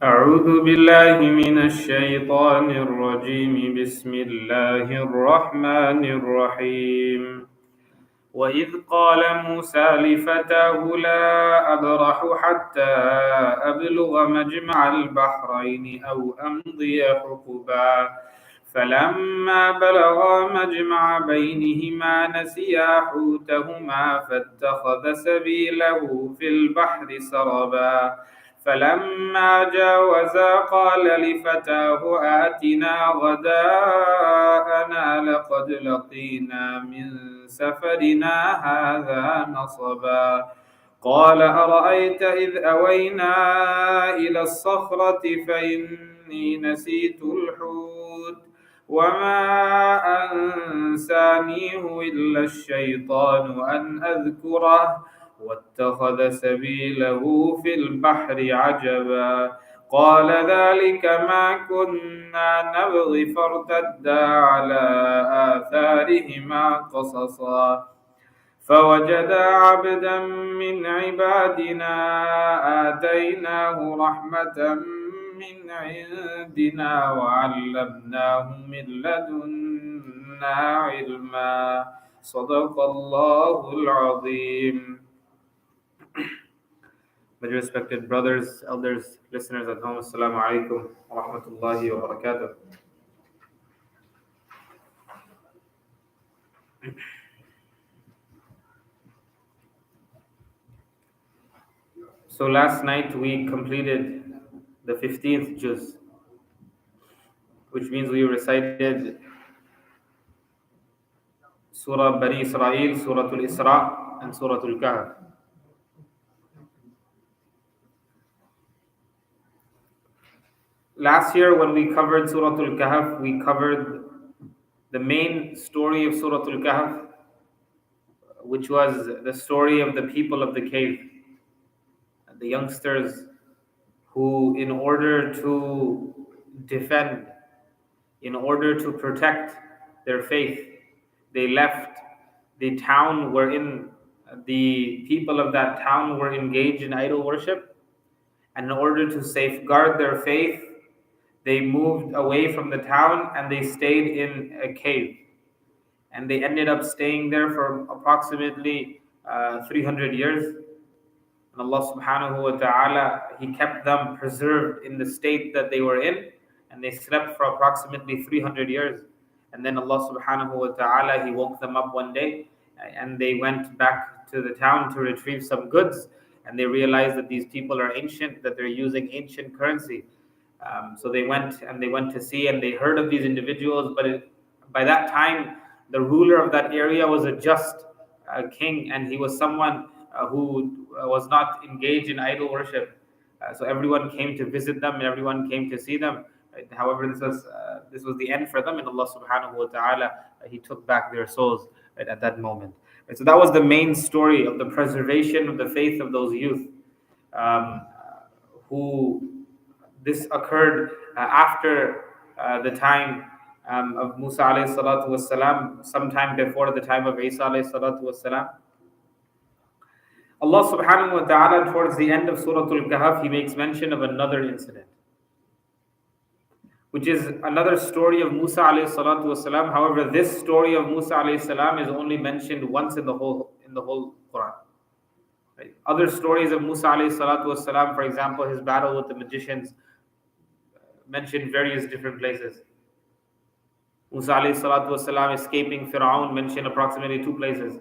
أعوذ بالله من الشيطان الرجيم بسم الله الرحمن الرحيم وإذ قال موسى لفتاه لا أبرح حتى أبلغ مجمع البحرين أو أمضي حقبا فلما بلغا مجمع بينهما نسيا حوتهما فاتخذ سبيله في البحر سربا فلما جاوزا قال لفتاه آتنا غداءنا لقد لقينا من سفرنا هذا نصبا قال أرأيت إذ أوينا إلى الصخرة فإني نسيت الحوت وما أنسانيه إلا الشيطان أن أذكره واتخذ سبيله في البحر عجبا قال ذلك ما كنا نبغي فارتدا على آثارهما قصصا فوجدا عبدا من عبادنا آتيناه رحمة من عندنا وعلمناه من لدنا علما صدق الله العظيم. My respected brothers, elders, listeners at home, Assalamu alaikum wa rahmatullahi wa barakatuh. So last night we completed the 15th juz, which means we recited Surah Bani Israel, Surah Al-Isra, and Surah Al-Kahf. Last year when we covered Surah Al-Kahf, we covered the main story of Surah Al-Kahf, which was the story of the people of the cave, the youngsters who, in order to defend, in order to protect their faith, they left the town wherein the people of that town were engaged in idol worship. And in order to safeguard their faith, they moved away from the town and they stayed in a cave. And they ended up staying there for approximately 300 years. And Allah subhanahu wa ta'ala, He kept them preserved in the state that they were in. And they slept for approximately 300 years. And then Allah subhanahu wa ta'ala, He woke them up one day and they went back to the town to retrieve some goods. And they realized that these people are ancient, that they're using ancient currency. So they went to see, and they heard of these individuals. But by that time, the ruler of that area was a just king, and he was someone who was not engaged in idol worship. So everyone came to visit them, and everyone came to see them. Right? However, this was the end for them, and Allah subhanahu wa ta'ala, He took back their souls right, at that moment. Right? So that was the main story of the preservation of the faith of those youth who this occurred after the time of Musa alayhi salatu wasalam, sometime before the time of Isa alayhi salatu wasalam. Allah subhanahu wa ta'ala, towards the end of Surah Al-Kahf, He makes mention of another incident, which is another story of Musa alayhi salatu wasalam. However, this story of Musa alayhi salam is only mentioned once in the whole Quran. Right? Other stories of Musa alayhi salatu wasalam, for example, his battle with the magicians, mentioned various different places. Musa alayhi salatu wasalam escaping Fir'aun, mentioned approximately 2 places.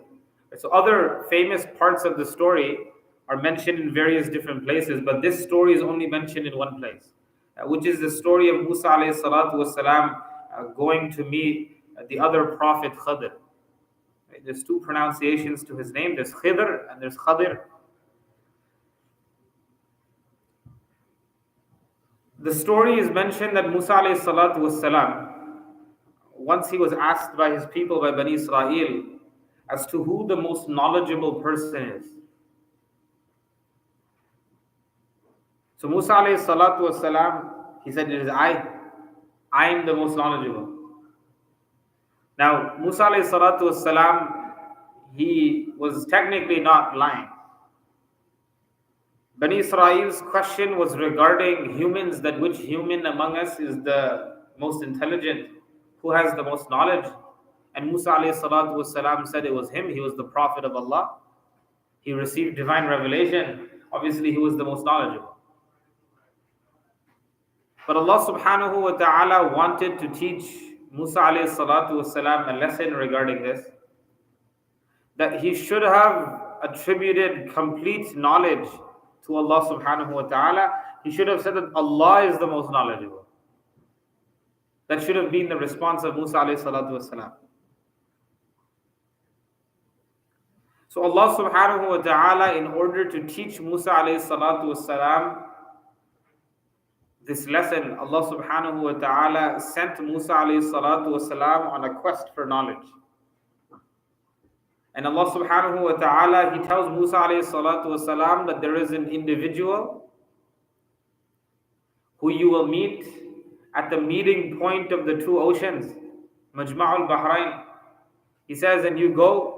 So other famous parts of the story are mentioned in various different places, but this story is only mentioned in one place, which is the story of Musa alayhi salatu wasalam going to meet the other prophet Khidr. Right? There's 2 pronunciations to his name. There's Khidr and there's Khadir. The story is mentioned that Musa alayhi salatu wasalam, once he was asked by his people, by Bani Israel, as to who the most knowledgeable person is. So Musa alayhi salatu wasalam, he said, it is I am the most knowledgeable. Now, Musa alayhi salatu wasalam, he was technically not lying. Bani Israel's question was regarding humans, that which human among us is the most intelligent, who has the most knowledge. And Musa alayhi salatu wasalam said it was him, he was the Prophet of Allah. He received divine revelation. Obviously, he was the most knowledgeable. But Allah subhanahu wa ta'ala wanted to teach Musa alayhi salatu wasalam a lesson regarding this, that he should have attributed complete knowledge to Allah subhanahu wa ta'ala. He should have said that Allah is the most knowledgeable. That should have been the response of Musa alayhi salatu wasalam. So Allah subhanahu wa ta'ala, in order to teach Musa alayhi salatu wasalam this lesson, Allah subhanahu wa ta'ala sent Musa alayhi salatu wasalam on a quest for knowledge. And Allah subhanahu wa ta'ala, He tells Musa alayhi salatu wasalam that there is an individual who you will meet at the meeting point of the two oceans, Majma'ul Bahrain. He says, and you go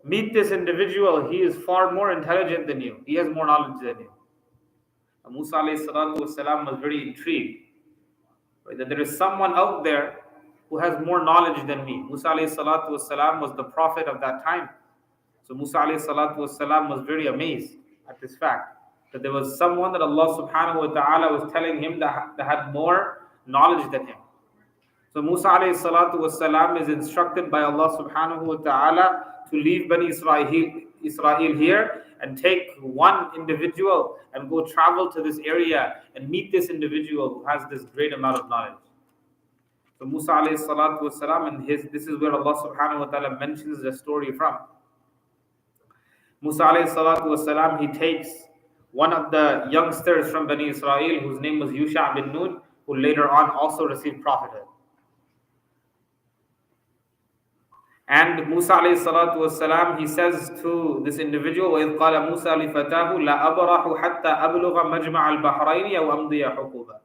meet this individual, he is far more intelligent than you. He has more knowledge than you. And Musa alayhi salatu wasalam was very intrigued, right, that there is someone out there who has more knowledge than me. Musa alayhi salatu wasalam was the prophet of that time. So Musa alayhi salatu wasalam was very amazed at this fact, that there was someone that Allah subhanahu wa ta'ala was telling him that had more knowledge than him. So Musa alayhi salatu wasalam is instructed by Allah subhanahu wa ta'ala to leave Bani Israel here and take one individual and go travel to this area and meet this individual who has this great amount of knowledge. So Musa alayhi salatu wasalam, and this is where Allah subhanahu wa ta'ala mentions the story from. Musa alayhi salatu wasalam, he takes one of the youngsters from Bani Israel whose name was Yusha bin Nun, who later on also received prophethood. And Musa alayhi salatu wasalam, he says to this individual, وَإِذْ قَالَ مُوسَى لِفَتَاهُ لَا أَبْرَحُ حَتَّى أَبْلُغَ مَجْمَعَ الْبَحْرَيْنِ أَوْ أَمْضِيَ حُقُوبًا.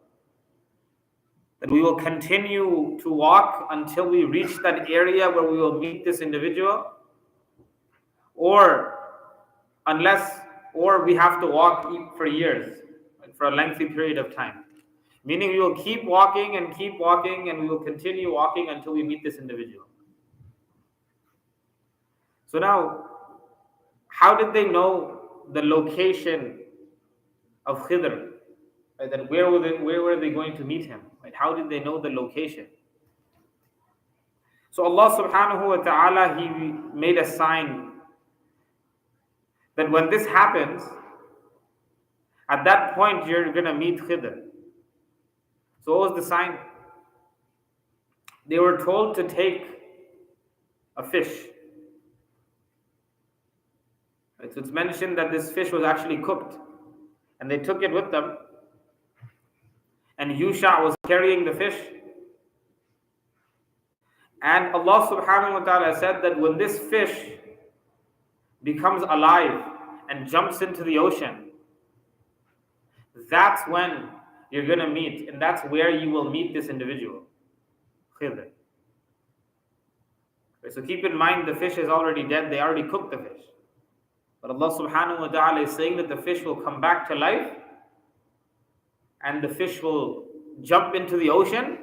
That we will continue to walk until we reach that area where we will meet this individual, or we have to walk for years, for a lengthy period of time. Meaning we will keep walking and we will continue walking until we meet this individual. So now, how did they know the location of Khidr? Right? That where were they going to meet him? Right? How did they know the location? So Allah subhanahu wa ta'ala, He made a sign that when this happens, at that point you're going to meet Khidr. So what was the sign? They were told to take a fish. Right? So it's mentioned that this fish was actually cooked, and they took it with them, and Yusha was carrying the fish. And Allah subhanahu wa ta'ala said that when this fish becomes alive and jumps into the ocean, that's when you're going to meet, and that's where you will meet this individual, Khidr. So keep in mind, the fish is already dead. They already cooked the fish. But Allah subhanahu wa ta'ala is saying that the fish will come back to life, and the fish will jump into the ocean.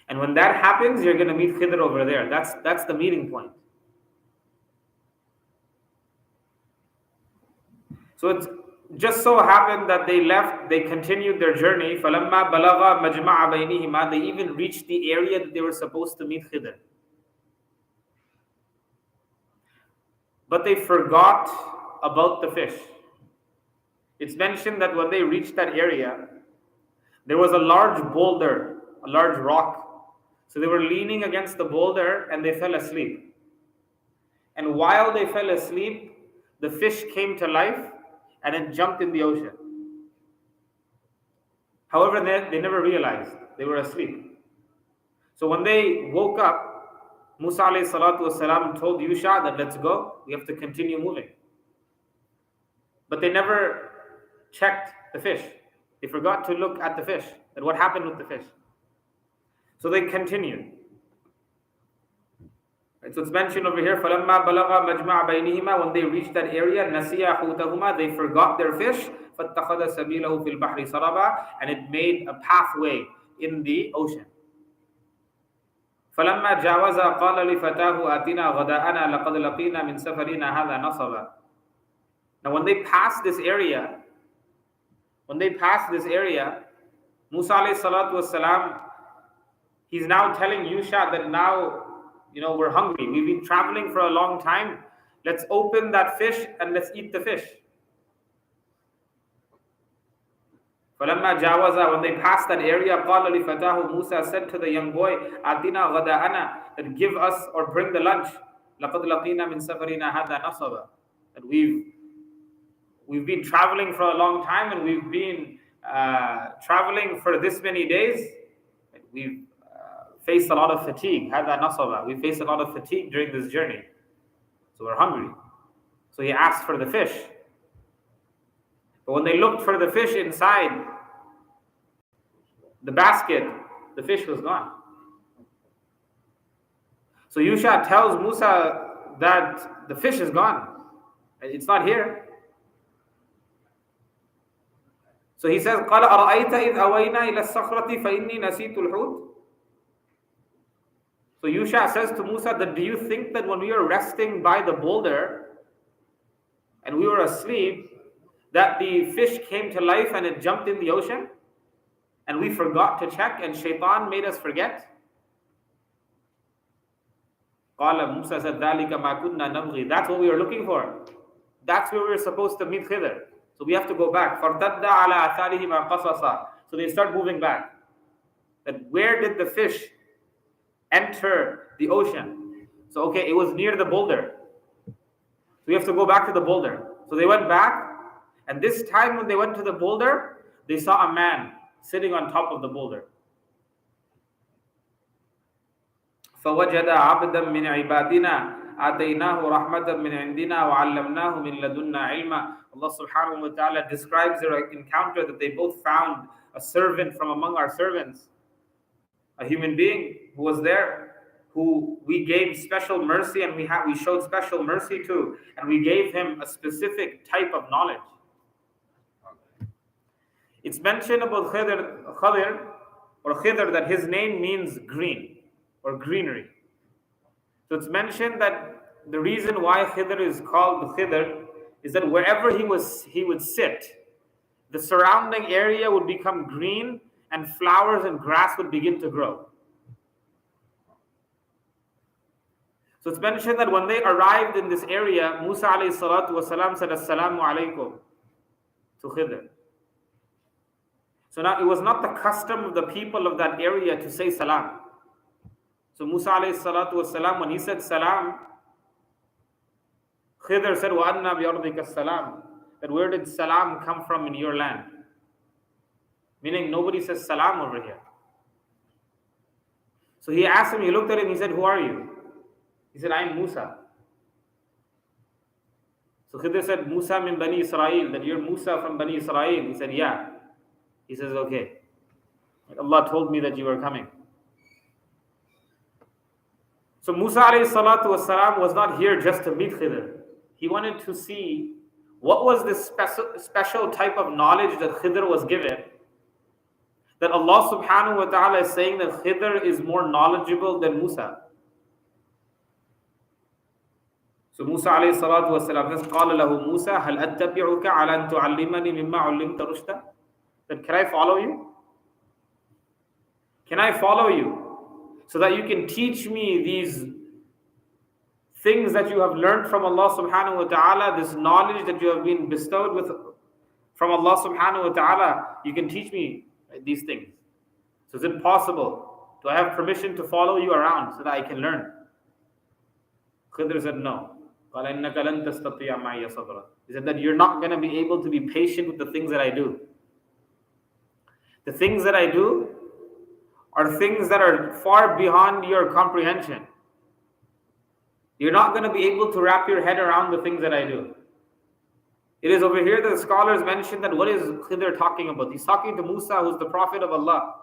And when that happens, you're going to meet Khidr over there. That's the meeting point. So it's just so happened that they continued their journey. فَلَمَّا بَلَغَ مَجْمَعَ بَيْنِهِمَا. They even reached the area that they were supposed to meet Khidr. But they forgot about the fish. It's mentioned that when they reached that area, there was a large boulder, a large rock. So they were leaning against the boulder and they fell asleep. And while they fell asleep, the fish came to life and it jumped in the ocean. However, they never realized they were asleep. So when they woke up, Musa alayhi salatu wasalam told Yusha that let's go, we have to continue moving. But they never checked the fish. They forgot to look at the fish, and what happened with the fish. So they continued. Right, so it's mentioned over here, فَلَمَّا بَلَغَ مَجْمَعَ بَيْنِهِمَا, when they reached that area, نَسِيَ حُوتَهُمَا, they forgot their fish, فَاتَّخَذَ سَبِيلَهُ فِي الْبَحْرِ سَرَبًا, and it made a pathway in the ocean. فَلَمَّا جَاوَزَ قَالَ لِفَتَاهُ آتِنَا غَدَاءَنَا لَقَدْ لَقِينَا مِنْ سَفَرِنَا هَذَا نَصَبًا. Now when they passed this area, Musa alayhi salatu wasalam, he's now telling Yusha that now, we're hungry. We've been traveling for a long time. Let's open that fish and let's eat the fish. فَلَمَّا جَاوَزَا, when they passed that area, قَالَ لِفَتَاهُ, Musa said to the young boy, آتِنَا غَدَاءَنَا, that give us or bring the lunch. لَقَدْ لَقِينَا مِنْ سَفَرِنَا هَذَا نَصَبًا, that we've been traveling for a long time, and we've been traveling for this many days. We've faced a lot of fatigue. هَذَا نَصَبًا, we faced a lot of fatigue during this journey. So we're hungry. So he asked for the fish. But when they looked for the fish inside the basket, the fish was gone. So Yusha tells Musa that the fish is gone. It's not here. So he says, قَالَ أَرَأَيْتَ إِذْ أَوَيْنَا إِلَى الصَّخْرَةِ فَإِنِّي نَسِيتُ الْحُوتِ. So Yusha says to Musa that, do you think that when we were resting by the boulder and we were asleep, that the fish came to life and it jumped in the ocean and we forgot to check and shaitan made us forget? قَالَ, Musa said, ذَلِكَ مَا كُنَّا نَبْغِي, that's what we were looking for. That's where we were supposed to meet Khidr. So we have to go back. فَارْتَدَّ عَلَى أَثَارِهِمَا قَصَصًا. So they start moving back. That where did the fish enter the ocean? So okay, it was near the boulder. So we have to go back to the boulder. So they went back, and this time when they went to the boulder, they saw a man sitting on top of the boulder. فَوَجَدَ عَبْدًا مِنْ عِبَادِنَا آتَيْنَاهُ رَحْمَةً مِنْ عِنْدِنَا وَعَلَّمْنَاهُ مِنْ لَدُنَّا عِلْمًا. Allah subhanahu wa ta'ala describes their encounter that they both found a servant from among our servants, a human being who was there, who we gave special mercy, and we showed special mercy to, and we gave him a specific type of knowledge. It's mentioned about Khidr that his name means green or greenery. So it's mentioned that the reason why Khidr is called Khidr is that wherever he would sit, the surrounding area would become green and flowers and grass would begin to grow. So it's mentioned that when they arrived in this area, Musa alayhi salatu wasalam said, Assalamu alaikum to Khidr. So now it was not the custom of the people of that area to say salam. So Musa alayhi salatu wasalam, when he said salam, Khidr said, وَأَنَّا بِأَرْضِكَ السَّلَامِ, that where did salam come from in your land? Meaning nobody says salam over here. So he asked him, he looked at him, he said, who are you? He said, I am Musa. So Khidr said, Musa min Bani Israel, that you're Musa from Bani Israel. He said, yeah. He says, okay. Allah told me that you were coming. So Musa alayhi salatu wasalam was not here just to meet Khidr. He wanted to see what was this special type of knowledge that Khidr was given, that Allah subhanahu wa ta'ala is saying that Khidr is more knowledgeable than Musa. So Musa alayhi salatu wasalam says, قَالَ لَهُ مُوسَى هَلْ أَتَّبِعُكَ عَلَى أَن تُعَلِّمَنِي مِمَّا عُلِّمْتَ رُشْدًا. That can I follow you? Can I follow you so that you can teach me these things that you have learned from Allah subhanahu wa ta'ala, this knowledge that you have been bestowed with from Allah subhanahu wa ta'ala, you can teach me these things. So is it possible? Do I have permission to follow you around so that I can learn? Khidr said no. He said that you're not going to be able to be patient with the things that I do. The things that I do are things that are far beyond your comprehension. You're not going to be able to wrap your head around the things that I do. It is over here that the scholars mention that what is Khidr talking about? He's talking to Musa, who's the prophet of Allah.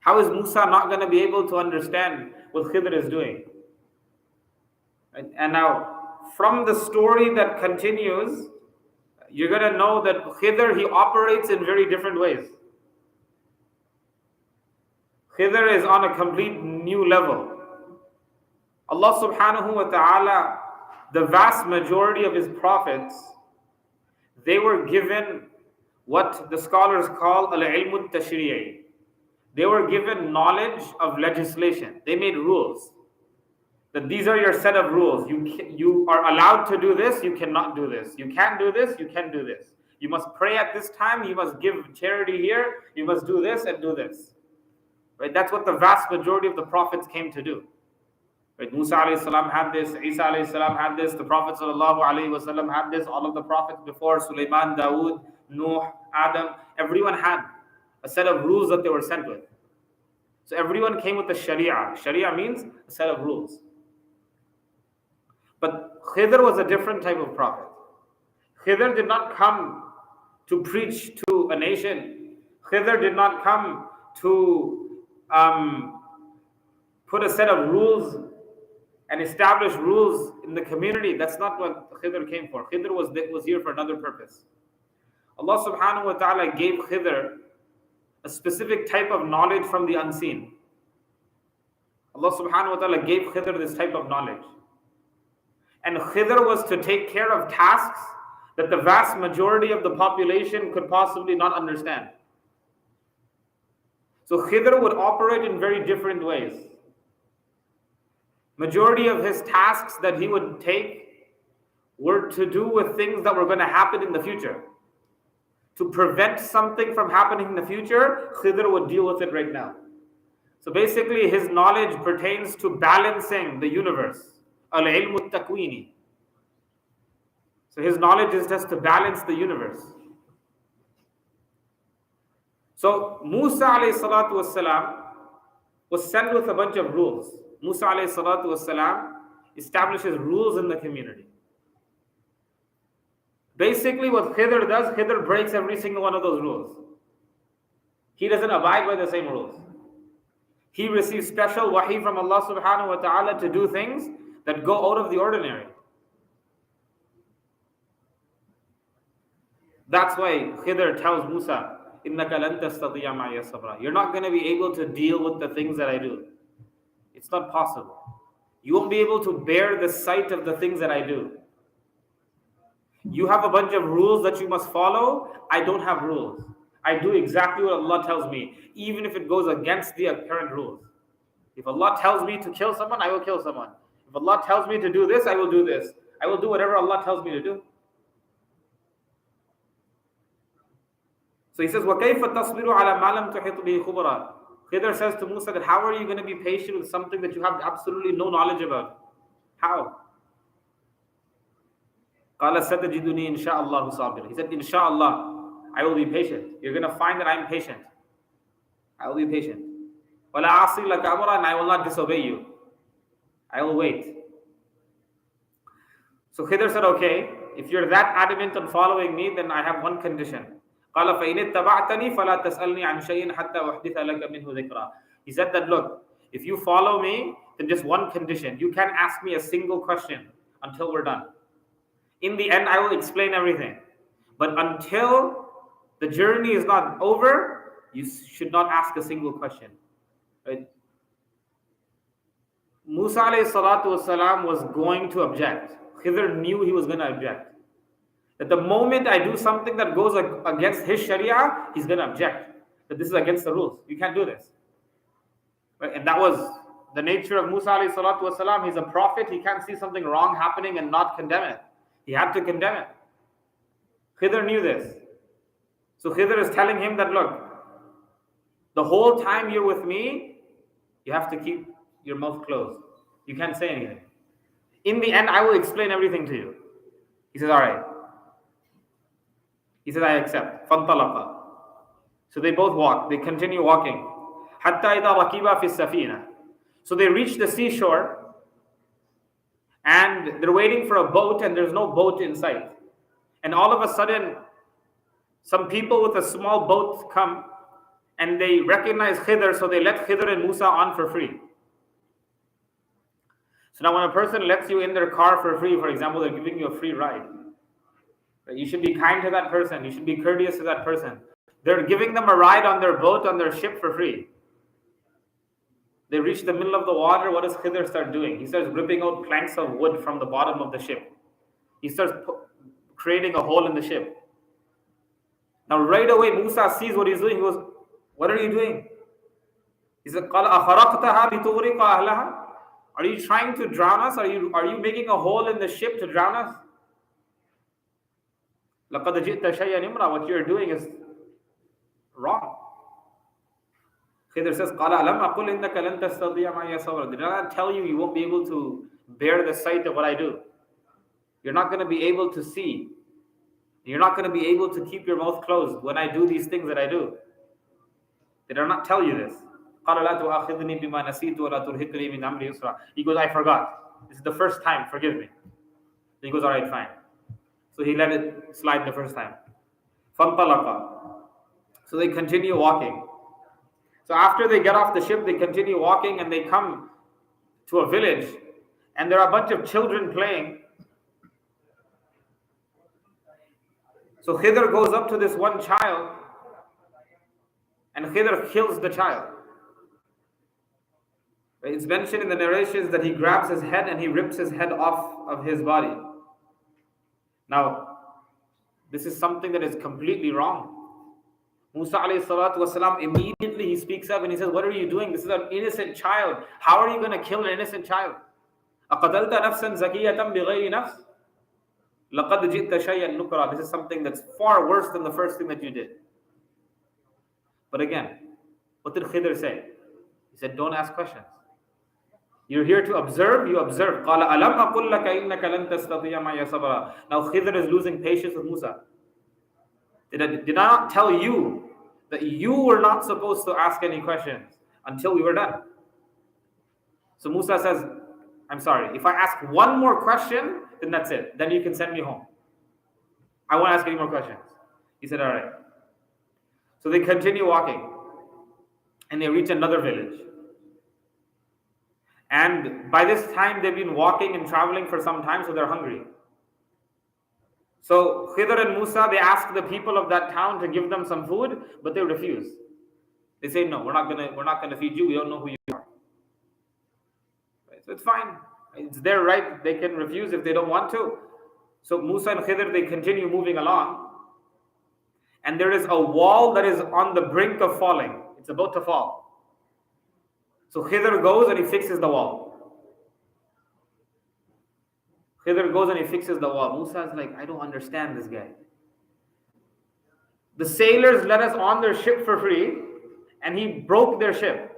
How is Musa not going to be able to understand what Khidr is doing? And now, from the story that continues, you're going to know that Khidr, he operates in very different ways. Khidr is on a complete new level. Allah subhanahu wa ta'ala, the vast majority of his prophets, they were given what the scholars call al-ilm al-tashri'i. They were given knowledge of legislation. They made rules. That these are your set of rules. You are allowed to do this, you cannot do this. You can't do this, you can do this. You must pray at this time, you must give charity here, you must do this and do this. Right? That's what the vast majority of the prophets came to do. Right? Musa alayhi salam had this, Isa alayhi salam had this, the Prophet sallallahu alayhi wasallam had this, all of the prophets before, Sulaiman, Dawood, Nuh, Adam, everyone had a set of rules that they were sent with. So everyone came with the Sharia. Sharia means a set of rules. But Khidr was a different type of prophet. Khidr did not come to preach to a nation. Khidr did not come to put a set of rules and establish rules in the community. That's not what Khidr came for. Khidr was here for another purpose. Allah subhanahu wa ta'ala gave Khidr a specific type of knowledge from the unseen. Allah subhanahu wa ta'ala gave Khidr this type of knowledge. And Khidr was to take care of tasks that the vast majority of the population could possibly not understand. So Khidr would operate in very different ways. Majority of his tasks that he would take were to do with things that were going to happen in the future. To prevent something from happening in the future, Khidr would deal with it right now. So basically his knowledge pertains to balancing the universe. Al-ilm al-takwini. So his knowledge is just to balance the universe. So Musa alayhi salatu wassalam was sent with a bunch of rules. Musa alayhi salatu wassalam establishes rules in the community. Basically what Khidr does, Khidr breaks every single one of those rules. He doesn't abide by the same rules. He receives special wahi from Allah subhanahu wa ta'ala to do things that go out of the ordinary. That's why Khidr tells Musa, إِنَّكَ لَن تَسْتَطِيعَ مَعِيَ صَبْرًا. You're not going to be able to deal with the things that I do. It's not possible. You won't be able to bear the sight of the things that I do. You have a bunch of rules that you must follow. I don't have rules. I do exactly what Allah tells me, even if it goes against the apparent rules. If Allah tells me to kill someone, I will kill someone. If Allah tells me to do this, I will do this. I will do whatever Allah tells me to do. So he says, وَكَيْفَ تَصْبِرُ عَلَى مَا لَمْ تُحِطْ بِهِ خُبْرًا. Khidr says to Musa that how are you going to be patient with something that you have absolutely no knowledge about? How? قَالَ سَتَجِدُنِي إِنْ شَاءَ اللَّهُ صَابِرًا. He said, Inshallah, I will be patient. You're going to find that I'm patient. I will be patient. وَلَا أَعْصِي لَكَ أَمْرًا. And I will not disobey you. I will wait. So Khidr said, okay, if you're that adamant on following me, then I have one condition. قال فإن اتبعتني فلا تسألني عن شيء حتى أحدث لك منه ذكرا. He said that, look, if you follow me, then just one condition. You can't ask me a single question until we're done. In the end, I will explain everything. But until the journey is not over, you should not ask a single question. Right? Musa alayhi salatu wasalam was going to object. Khidr knew he was going to object. That the moment I do something that goes against his sharia, he's going to object. That this is against the rules. You can't do this. Right? And that was the nature of Musa alayhi salatu wasalam. He's a prophet. He can't see something wrong happening and not condemn it. He had to condemn it. Khidr knew this. So Khidr is telling him that, look, the whole time you're with me, you have to keep your mouth closed. You can't say anything. In the end, I will explain everything to you. He says, all right. He says, I accept. فَانْطَلَقَ. So they both walk. They continue walking. حَتَّى إِذَا رَكِبَا فِي السَّفِينَةِ. So they reach the seashore and they're waiting for a boat and there's no boat in sight. And all of a sudden, some people with a small boat come and they recognize Khidr, so they let Khidr and Musa on for free. So now when a person lets you in their car for free, for example, they're giving you a free ride. Right? You should be kind to that person. You should be courteous to that person. They're giving them a ride on their boat, on their ship for free. They reach the middle of the water. What does Khidr start doing? He starts ripping out planks of wood from the bottom of the ship. He starts creating a hole in the ship. Now right away Musa sees what he's doing. He goes, what are you doing? He said, قَالَ أَخَرَقْتَهَا لِتُغْرِقَ أَهْلَهَا? Are you trying to drown us? Are you making a hole in the ship to drown us? لَقَدْ جِئْتَ شَيْئًا إِمْرًا. What you're doing is wrong. Khidr says, قَالَ أَلَمْ أَقُلْ إِنَّكَ لَن تَسْتَطِيعَ مَعِيَ صَبْرًا. Did I not tell you won't be able to bear the sight of what I do? You're not going to be able to see. You're not going to be able to keep your mouth closed when I do these things that I do. Did I not tell you this? قَالَ لَا تُؤَاخِذْنِي بِمَا نَسِيتُ وَلَا تُرْهِقْنِي مِنْ أَمْرِي يُسْرًا. He goes, I forgot. This is the first time. Forgive me. He goes, all right, fine. So he let it slide the first time. فَانْطَلَقَ. So they continue walking. So after they get off the ship, they continue walking and they come to a village and there are a bunch of children playing. So Khidr goes up to this one child and Khidr kills the child. It's mentioned in the narrations that he grabs his head and he rips his head off of his body. Now, this is something that is completely wrong. Musa alayhi salatu wasalam, immediately he speaks up and he says, what are you doing? This is an innocent child. How are you going to kill an innocent child? أَقَتَلْتَ نَفْسًا زَكِيَّةً بِغَيْرِ نَفْسٍ لَقَدْ جِئْتَ شَيْئًا نُكْرًا. This is something that's far worse than the first thing that you did. But again, what did Khidr say? He said, don't ask questions. You're here to observe, you observe. قَالَ أَلَمْ أَقُلْ لَكَ إِنَّكَ لَن تَسْتَطِيعَ مَعِيَ صَبْرًا. Now Khidr is losing patience with Musa. Did I not tell you that you were not supposed to ask any questions until we were done? So Musa says, I'm sorry, if I ask one more question, then that's it. Then you can send me home. I won't ask any more questions. He said, all right. So they continue walking and they reach another village. And by this time, they've been walking and traveling for some time, so they're hungry. So Khidr and Musa, they ask the people of that town to give them some food, but they refuse. They say, no, we're not gonna feed you. We don't know who you are. Right? So it's fine. It's their right. They can refuse if they don't want to. So Musa and Khidr, they continue moving along. And there is a wall that is on the brink of falling. It's about to fall. So Khidr goes and he fixes the wall. Khidr goes and he fixes the wall. Musa is like, I don't understand this guy. The sailors let us on their ship for free and he broke their ship.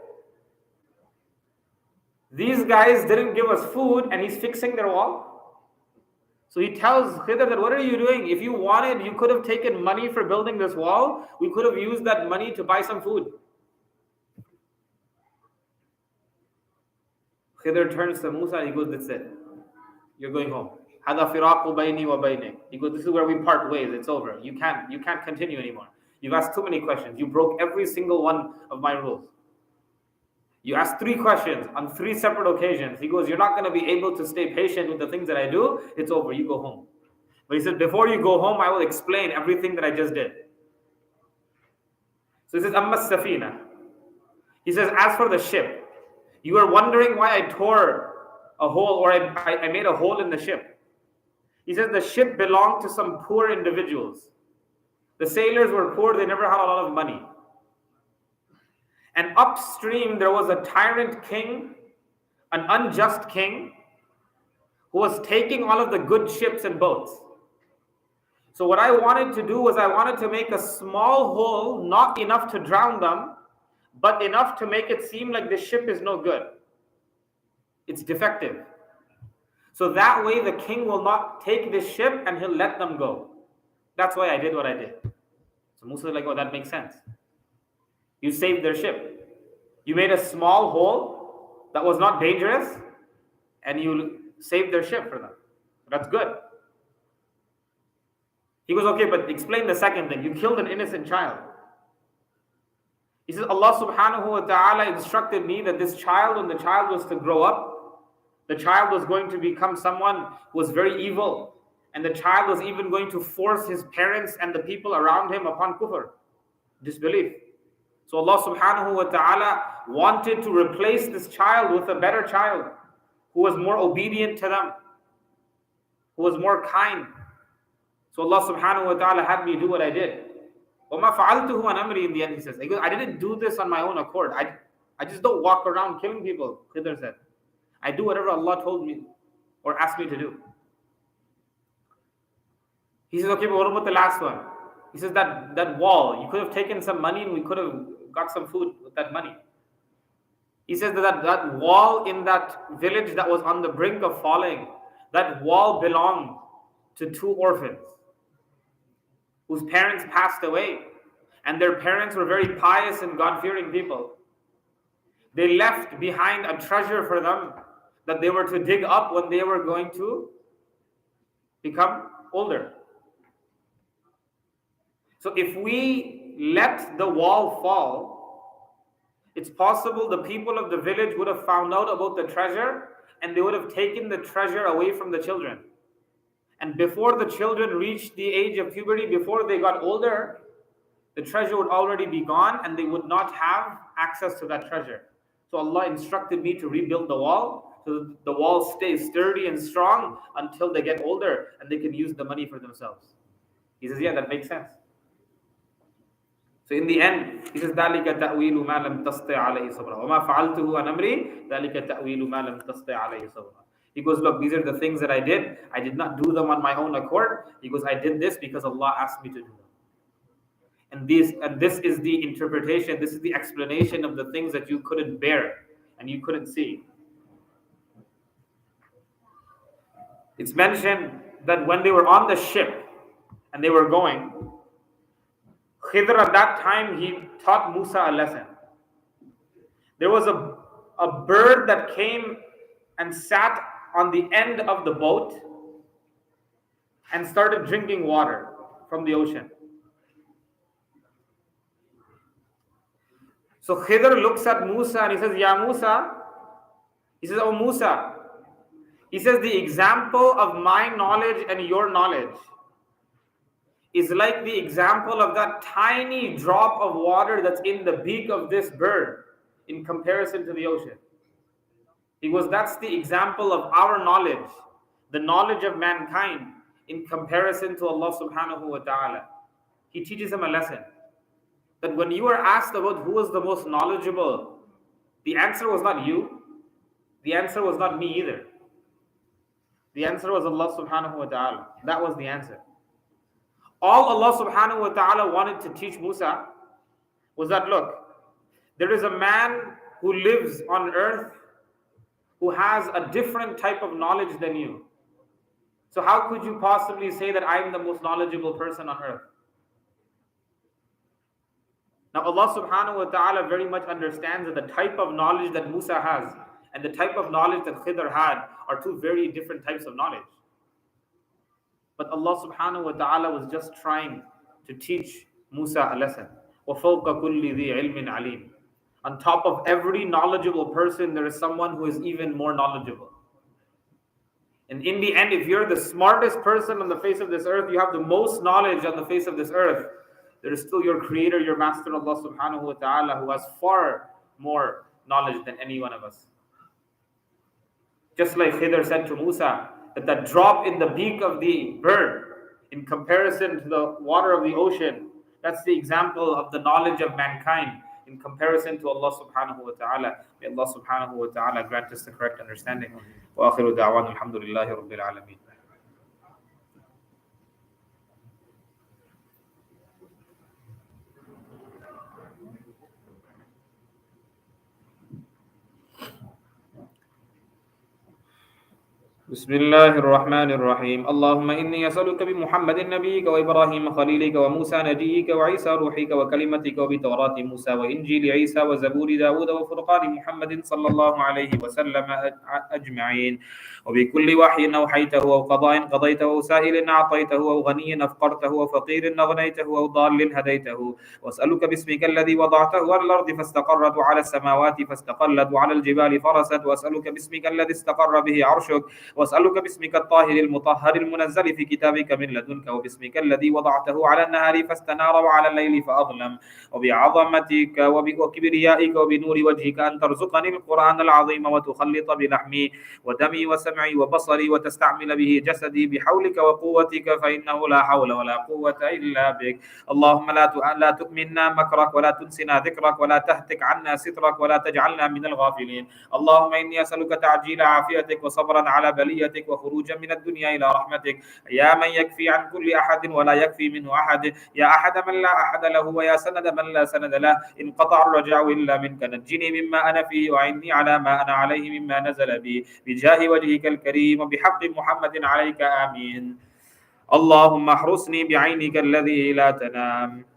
These guys didn't give us food and he's fixing their wall. So he tells Khidr that, what are you doing? If you wanted, you could have taken money for building this wall. We could have used that money to buy some food. Khidr turns to Musa and he goes, that's it. You're going home. هَذَا فِرَاقُ بَيْنِي وَبَيْنِكَ. He goes, this is where we part ways. It's over. You can't continue anymore. You've asked too many questions. You broke every single one of my rules. You asked 3 questions on 3 separate occasions. He goes, you're not going to be able to stay patient with the things that I do. It's over. You go home. But he said, before you go home, I will explain everything that I just did. So he says, أَمَّا السَّفِينَةِ. He says, as for the ship, you are wondering why I tore a hole or I made a hole in the ship. He says the ship belonged to some poor individuals. The sailors were poor. They never had a lot of money. And upstream, there was a tyrant king, an unjust king, who was taking all of the good ships and boats. So what I wanted to do was I wanted to make a small hole, not enough to drown them, but enough to make it seem like the ship is no good. It's defective. So that way the king will not take this ship and he'll let them go. That's why I did what I did. So Musa is like, oh, that makes sense. You saved their ship. You made a small hole that was not dangerous and you saved their ship for them. That's good. He goes, okay, but explain the second thing. You killed an innocent child. He says, Allah subhanahu wa ta'ala instructed me that this child, when the child was to grow up, The child was going to become someone who was very evil. And the child was even going to force his parents and the people around him upon kufr, disbelief. So Allah subhanahu wa ta'ala wanted to replace this child with a better child who was more obedient to them, who was more kind. So Allah subhanahu wa ta'ala had me do what I did. وَمَا فَعَلْتُهُ عَنْ أَمْرِي, in the end he says. I didn't do this on my own accord. I just don't walk around killing people, Khidr said. I do whatever Allah told me or asked me to do. He says, okay, but what about the last one? He says that wall, you could have taken some money and we could have got some food with that money. He says that wall in that village that was on the brink of falling, that wall belonged to two orphans whose parents passed away. And their parents were very pious and God-fearing people. They left behind a treasure for them that they were to dig up when they were going to become older. So if we let the wall fall, it's possible the people of the village would have found out about the treasure and they would have taken the treasure away from the children. And before the children reached the age of puberty, before they got older, the treasure would already be gone and they would not have access to that treasure. So Allah instructed me to rebuild the wall so that the wall stays sturdy and strong until they get older and they can use the money for themselves. He says, yeah, that makes sense. So in the end, he says, ذَلِكَ تَأْوِيلُ مَا لَمْ تَسْطِعْ عَلَيْهِ صَبْرًا وَمَا فَعَلْتُهُ عَنْ أَمْرِي ذَلِكَ تَأْوِيلُ مَا لَمْ تَسْطِعْ عَلَيْهِ صَبْرًا. He goes, look, these are the things that I did. I did not do them on my own accord. He goes, I did this because Allah asked me to do them. And this is the interpretation, this is the explanation of the things that you couldn't bear and you couldn't see. It's mentioned that when they were on the ship and they were going, Khidr at that time, he taught Musa a lesson. There was a bird that came and sat on the end of the boat and started drinking water from the ocean. So Khidr looks at Musa and he says, Ya Musa. He says, Oh Musa. He says, the example of my knowledge and your knowledge is like the example of that tiny drop of water that's in the beak of this bird in comparison to the ocean. He goes, that's the example of our knowledge, the knowledge of mankind in comparison to Allah subhanahu wa ta'ala. He teaches him a lesson. That when you are asked about who was the most knowledgeable, the answer was not you. The answer was not me either. The answer was Allah subhanahu wa ta'ala. That was the answer. All Allah subhanahu wa ta'ala wanted to teach Musa was that, look, there is a man who lives on earth who has a different type of knowledge than you. So how could you possibly say that I am the most knowledgeable person on earth? Now Allah subhanahu wa ta'ala very much understands that the type of knowledge that Musa has and the type of knowledge that Khidr had are two very different types of knowledge. But Allah subhanahu wa ta'ala was just trying to teach Musa a lesson. وَفَوْقَ كُلِّ ذِي عِلْمٍ عَلِيمٍ. On top of every knowledgeable person, there is someone who is even more knowledgeable. And in the end, if you're the smartest person on the face of this earth, you have the most knowledge on the face of this earth, there is still your creator, your master, Allah subhanahu wa ta'ala, who has far more knowledge than any one of us. Just like Khidr said to Musa, that drop in the beak of the bird in comparison to the water of the ocean, that's the example of the knowledge of mankind in comparison to Allah subhanahu wa ta'ala. May Allah subhanahu wa ta'ala grant us the correct understanding. Wa akhiru da'wan alhamdulillahi rabbil alameen. بسم الله الرحمن الرحيم اللهم إني أسألك بمحمد نبيك وإبراهيم خليلك وموسى نجيك وعيسى روحك وكلمتك وبتوراة موسى وإنجيل عيسى وزبور داود وفرقان محمد صلى الله عليه وسلم أجمعين وبكل وحي أوحيته أو قضاء قضيته أو سائل أعطيته أو غني أفقرته أو فقير أغنيته أو ضال هديته وأسألك باسمك الذي وضعته على الأرض فاستقرت وعلى السماوات فاستقلت وعلى الجبال فرست وأسألك باسمك الذي استقر به عرشك واسألك باسمك الطاهر المطهر المنزل في كتابك من لدنك وباسمك الذي وضعته على النهار فاستنار وعلى الليل فأظلم وبعظمتك وكبريائك وبنور وجهك أن ترزقني القرآن العظيم وتخلط بلحمي ودمي وسمعي وبصري وتستعمل به جسدي بحولك وقوتك فإنه لا حول ولا قوة إلا بك اللهم لا تؤمنا مكرك ولا تنسنا ذكرك ولا تهتك عنا سترك ولا تجعلنا من الغافلين اللهم إني أسألك تعجيل عافيتك وصبرا على بليتك وخروجا من الدنيا إلى رحمتك يا من يكفي عن كل أحد ولا يكفي منه أحد يا أحد من لا أحد له ويا سند من لا سند له انقطع الرجاء إلا منك نجني مما أنا فيه وعني على ما أنا عليه مما نزل بي بجاه وجهك الكريم وبحق محمد عليك آمين اللهم احرسني بعينك الذي لا تنام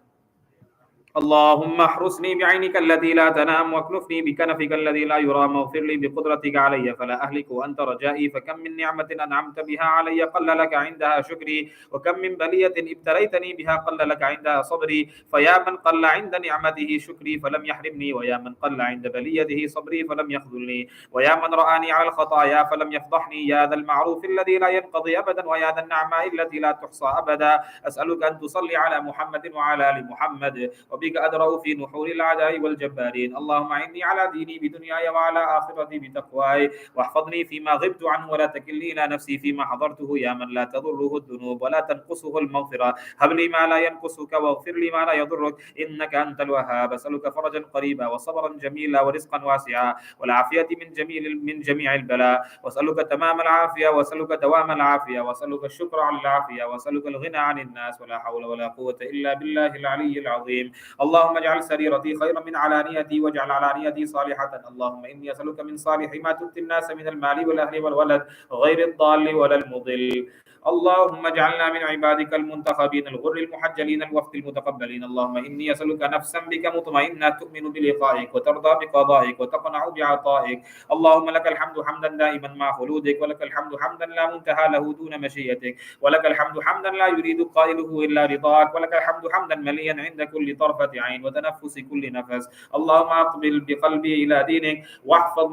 اللهم احرسني بعينك التي لا تنام واكنفني بكنفك الذي لا يرام واغفر لي بقدرتك علي فلا أهلك وأنت رجائي فكم من نعمة أنعمت بها علي قل لك عندها شكري وكم من بلية ابتليتني بها قل لك عندها صبري فيا من قل عند نعمته شكري فلم يحرمني ويا من قل عند بليته صبري فلم يخذلني ويا من رآني على الخطايا فلم يفضحني يا ذا المعروف الذي لا ينقضي أبدا ويا ذا النعماء التي لا تحصى أبدا أسألك أن تصلي على محمد وعلى آل محمد وبك أدرأ في نحور الأعداء والجبارين اللهم أعني على ديني بدنياي وعلى آخرتي بتقواي واحفظني فيما غبت عنه ولا تكلني إلى نفسي فيما حضرته يا من لا تضره الذنوب ولا تنقصه المغفرة هب لي ما لا ينقصك واغفر لي ما لا يضرك إنك أنت الوهاب أسألك فرجا قريبا وصبرا جميلا ورزقا واسعا والعافية من جميع البلاء وأسألك تمام العافية وأسألك دوام العافية وأسألك الشكر على العافية وأسألك الغنى عن الناس ولا حول ولا قوة إلا بالله العلي العظيم اللهم اجعل سريرتي خيرا من علانيتي واجعل علانيتي صالحة اللهم إني أسألك من صالح ما تؤتي الناس من المال والأهل والولد غير الضال ولا المضل اللهم اجعلنا من عبادك المنتخبين الغر المحجلين الوفد المتقبلين اللهم إني أسألك نفسا بك مطمئنة تؤمن بلقائك وترضى بقضائك وتقنع بعطائك اللهم لك الحمد حمدا دائما مع خلودك ولك الحمد حمدا لا منتهى له دون مشيئتك ولك الحمد حمدا لا يريد قائله إلا رضاك ولك الحمد حمدا مليا عند كل طرفة عين وتنفس كل نفس اللهم أقبل بقلبي إلى دينك واحفظ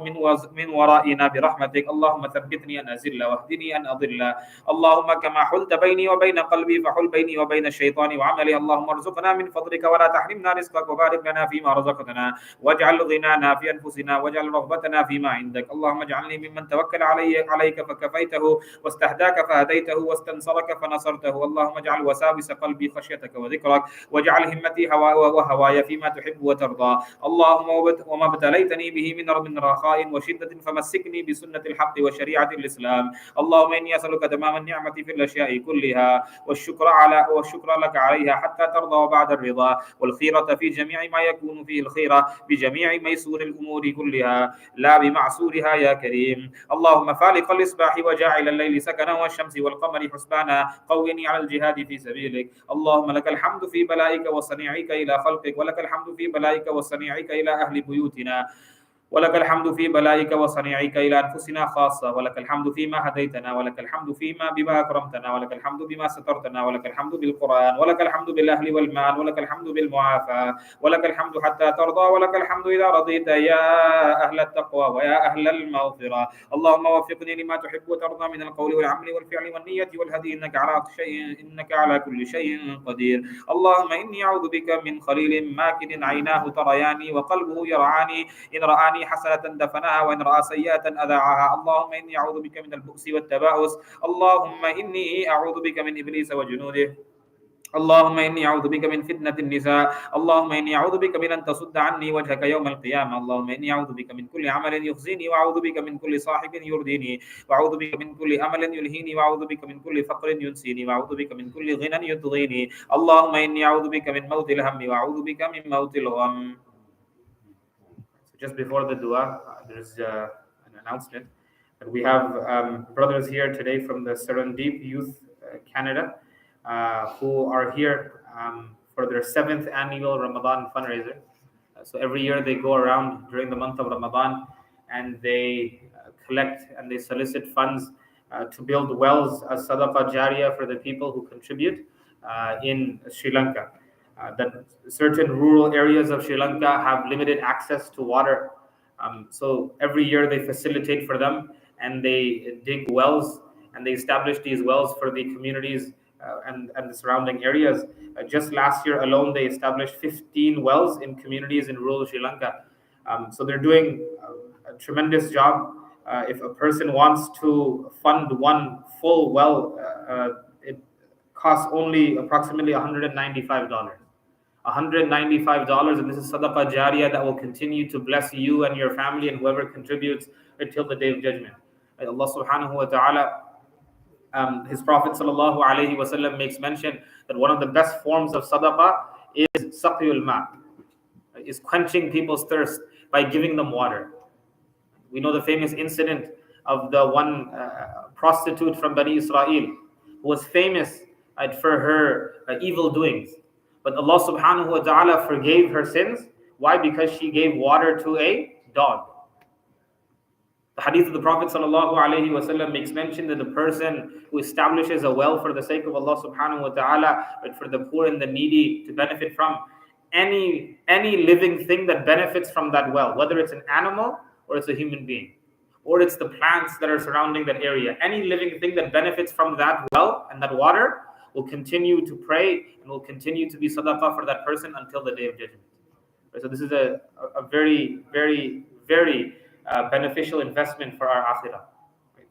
من ورائنا برحمتك اللهم ثبتني أن أزل واهدني أن أضل اللهم كما حلت بيني وبين قلبي فحل بيني وبين الشيطان وعملي اللهم ارزقنا من فضلك ولا تحرمنا رزقك وبارك لنا فيما رزقتنا واجعل غنانا في أنفسنا واجعل رغبتنا فيما عندك اللهم اجعلني ممن توكل عليك فكفيته واستهداك فهديته واستنصرك فنصرته اللهم اجعل وساوس قلبي خشيتك وذكرك واجعل همتي وهواي فيما تحب وترضى اللهم وما ابتليتني به من رخاء وشدة فمسكني بسنة الحق وشريعة الإسلام اللهم إني أسألك تمام النعمة في الأشياء كلها والشكر لك عليها حتى ترضى وبعد الرضا والخيرة في جميع ما يكون فيه الخيرة بجميع ميسور الأمور كلها لا بمعسورها يا كريم اللهم فالق الإصباح وجاعل الليل سكنا والشمس والقمر حسبانا قوّني على الجهاد في سبيلك اللهم لك الحمد في بلائك وصنيعك إلى خلقك ولك الحمد في بلائك وصنيعك إلى أهل بيوتنا ولك الحمد في بلائك وصنيعك إلى أنفسنا خاصة ولك الحمد فيما هديتنا ولك الحمد بما أكرمتنا ولك الحمد بما سترتنا ولك الحمد بالقرآن ولك الحمد بالأهل والمال ولك الحمد بالمعافاة ولك الحمد حتى ترضى ولك الحمد إذا رضيت يا أهل التقوى ويا أهل المغفرة اللهم وفقني لما تحب وترضى من القول والعمل والفعل والنية والهدي إنك على كل شيء قدير اللهم إني أعوذ بك من خليل ماكن عيناه ترياني وقلبه يرعاني إن رآني حسنة دفنها وإن رأى سيئة أذاعها اللهم إني أعوذ بك من البؤس والتباؤس اللهم إني أعوذ بك من إبليس وجنوده اللهم إني أعوذ بك من فتنة النساء اللهم إني أعوذ بك من أن تصد عني وجهك يوم القيامة اللهم إني أعوذ بك من كل عمل يخزيني وأعوذ بك من كل صاحب يرديني وأعوذ بك من كل أمل يلهيني وأعوذ بك من كل فقر ينسيني وأعوذ بك من كل غنى يطغيني اللهم إني أعوذ بك من موت الهم وأعوذ بك من موت الغم. Just before the dua, there's an announcement. We have brothers here today from the Serendip Youth Canada who are here for their 7th annual Ramadan fundraiser. So every year they go around during the month of Ramadan and they collect and they solicit funds to build wells as sadaqah jariyah for the people who contribute in Sri Lanka. That certain rural areas of Sri Lanka have limited access to water. So every year they facilitate for them and they dig wells and they establish these wells for the communities and the surrounding areas. Just last year alone, they established 15 wells in communities in rural Sri Lanka. So they're doing a tremendous job. If a person wants to fund one full well, it costs only approximately $195. $195, and this is sadaqah jariyah that will continue to bless you and your family and whoever contributes until the day of judgment. Allah subhanahu wa ta'ala, his Prophet sallallahu alaihi wasallam makes mention that one of the best forms of sadaqah is saqiyul ma, is quenching people's thirst by giving them water. We know the famous incident of the one prostitute from Bani Israel who was famous for her evil doings. But Allah subhanahu wa ta'ala forgave her sins. Why? Because she gave water to a dog. The hadith of the Prophet sallallahu alaihi wasallam makes mention that the person who establishes a well for the sake of Allah subhanahu wa ta'ala, but for the poor and the needy to benefit from, any living thing that benefits from that well, whether it's an animal or it's a human being, or it's the plants that are surrounding that area, any living thing that benefits from that well and that water will continue to pray and will continue to be sadaqah for that person until the day of judgment. So this is a very, very, very beneficial investment for our akhirah.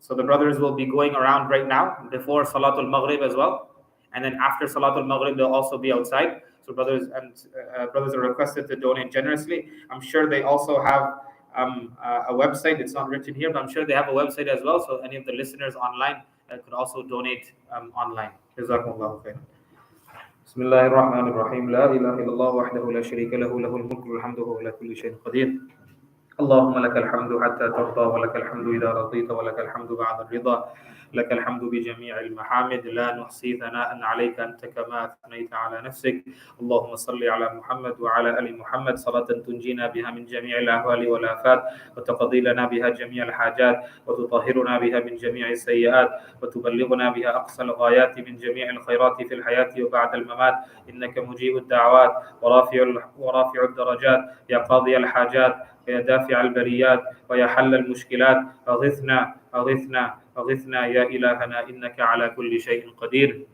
So the brothers will be going around right now before Salatul Maghrib as well, and then after Salatul Maghrib they'll also be outside. So brothers are requested to donate generously. I'm sure they also have a website. It's not written here, but I'm sure they have a website as well. So any of the listeners online could also donate online. Jazakumullahu khairan. بسم الله الرحمن الرحيم لا إله إلا الله وحده لا شريك له له الملك والحمد وهو على كل شيء قدير اللهم لك الحمد حتى ترضى ولك الحمد إذا رضيت ولك الحمد بعد الرضا لك الحمد بجميع المحامد لا نحصي ثناء عليك أنت كما أثنيت على نفسك اللهم صل على محمد وعلى آل محمد صلاة تنجينا بها من جميع الأهوال والآفات وتقضي لنا بها جميع الحاجات وتطهرنا بها من جميع السيئات وتبلغنا بها أقصى الغايات من جميع الخيرات في الحياة وبعد الممات إنك مجيب الدعوات ورافع الدرجات يا قاضي الحاجات ويا دافع البريات ويا حل المشكلات أغثنا أغثنا أغثنا يا إلهنا إنك على كل شيء قدير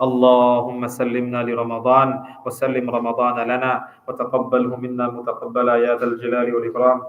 اللهم سلمنا لرمضان وسلم رمضان لنا وتقبله منا متقبلا يا ذا الجلال والإكرام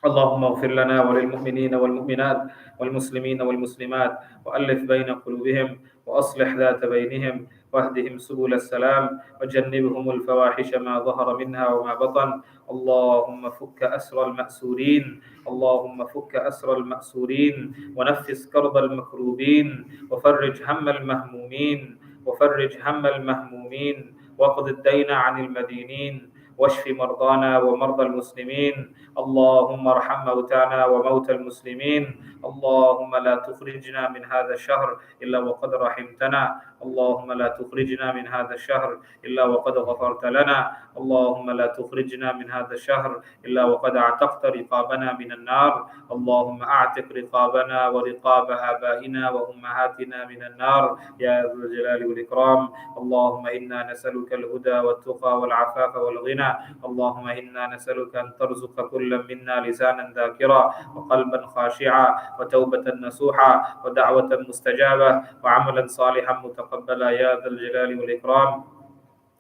اللهم اغفر لنا وللمؤمنين والمؤمنات والمسلمين والمسلمات وألف بين قلوبهم وأصلح ذات بينهم واهدهم سبل السلام وجنبهم الفواحش ما ظهر منها وما بطن اللهم فك أسر المأسورين اللهم فك أسر المأسورين ونفس كرب المكروبين وفرج هم المهمومين وفرج هم المهمومين واقض الدين عن المدينين واشف مرضانا ومرضى المسلمين اللهم ارحم موتانا وموتى المسلمين اللهم لا تخرجنا من هذا الشهر إلا وقد رحمتنا اللهم لا تخرجنا من هذا الشهر إلا وقد غفرت لنا اللهم لا تخرجنا من هذا الشهر إلا وقد اعتقت رقابنا من النار اللهم اعتق رقابنا ورقاب آبائنا وأمهاتنا من النار يا ذا الجلال والإكرام اللهم إنا نسألك الهدى والتقى والعفاف والغنى اللهم إنا نسألك أن ترزق كل منا لسانا ذاكرا وقلبا خاشعا وتوبة نصوحا ودعوة مستجابة وعملا صالحا متقبلا يا ذا الجلال والإكرام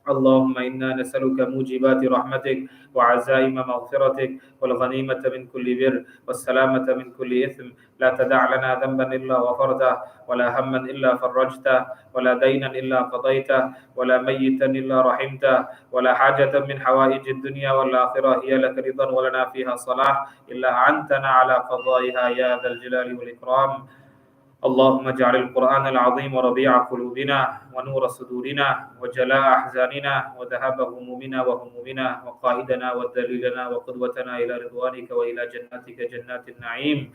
اللهم إنا نسألك موجبات رحمتك وعزائم مغفرتك والغنيمة من كل بر والسلامة من كل إثم لا تدع لنا ذنبا إلا غفرته ولا هما إلا فرجته ولا دينا إلا قضيته ولا ميتا إلا رحمته ولا حاجة من حوائج الدنيا والآخرة هي لك رضا ولنا فيها صلاح إلا أعنتنا على قضائها يا ذا الجلال والإكرام اللهم اجعل القرآن العظيم ربيع قلوبنا ونور صدورنا وجلاء أحزاننا وذهاب همومنا وهمومنا وقائدنا ودليلنا وقدوتنا إلى رضوانك وإلى جناتك جنات النعيم.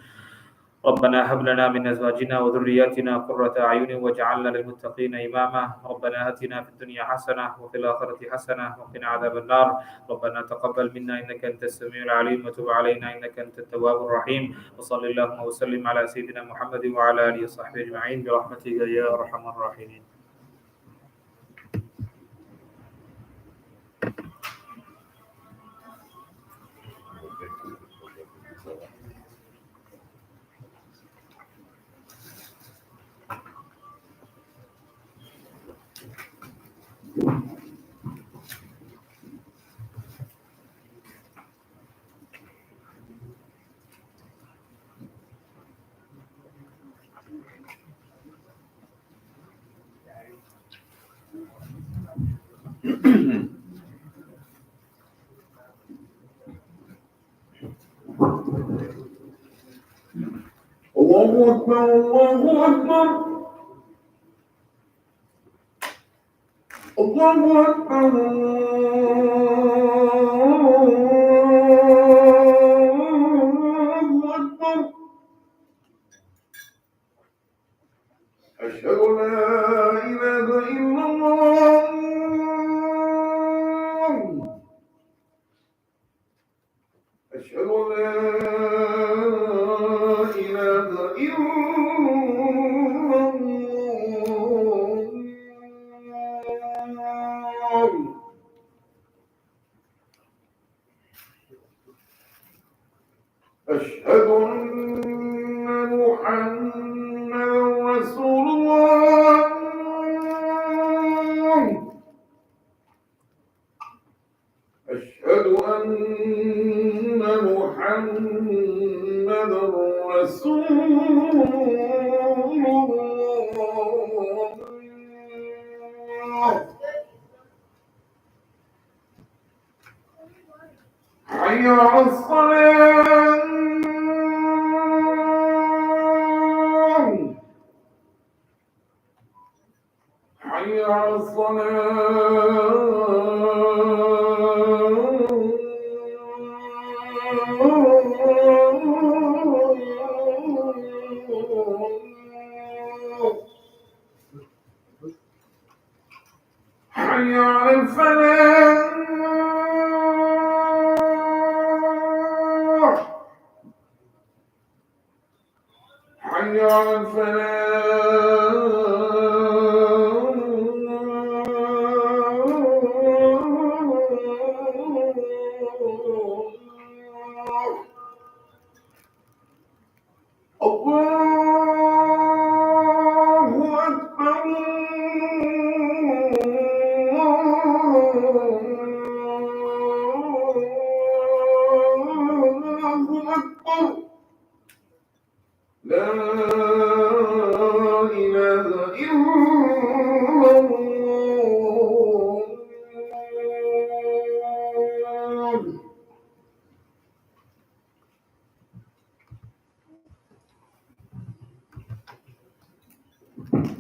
ربنا هب لنا من أزواجنا وذرياتنا قرة أعين واجعلنا للمتقين إماما. ربنا آتنا في الدنيا حسنة وفي الآخرة حسنة وقنا عذاب النار. ربنا تقبل منا إنك أنت السميع العليم وتب علينا إنك أنت التواب الرحيم. وصلى اللهم وسلم على سيدنا محمد وعلى آله وصحبه أجمعين برحمتك يا أرحم الراحمين. الله أكبر الله أكبر الله أكبر الله أكبر أشهد أن لا إله إلا الله أشهد أن لا إله إلا الله أشهد أن محمدا رسول الله أشهد أن محمدا رسول الله حي على الصلاة حي على الصلاة حي على الفلاح حي على الفلاح